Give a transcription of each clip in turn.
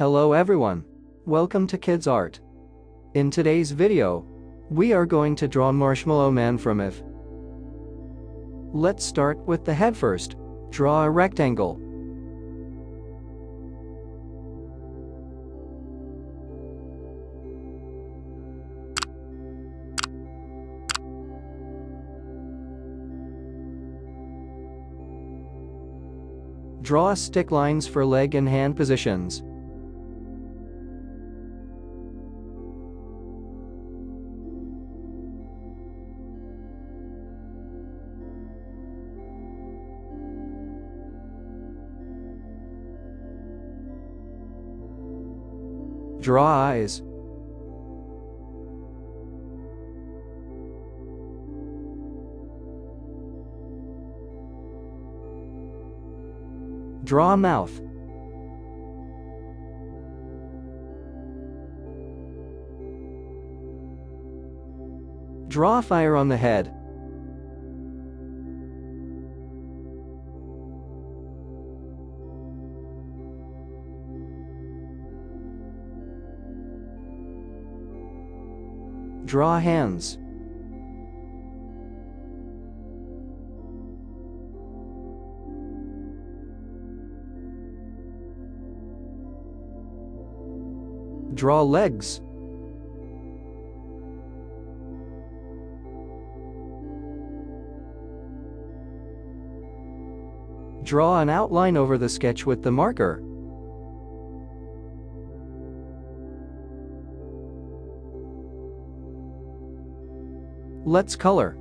Hello everyone. Welcome to Kidz Art. In today's video, we are going to draw Marshmellow Man from If. Let's start with the head first. Draw a rectangle. Draw stick lines for leg and hand positions. Draw eyes. Draw a mouth. Draw a fire on the head. Draw hands. Draw legs. Draw an outline over the sketch with the marker. Let's color.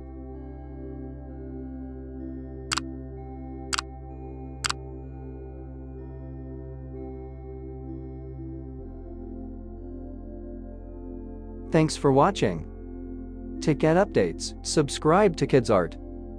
Thanks for watching. To get updates, subscribe to Kidz Art.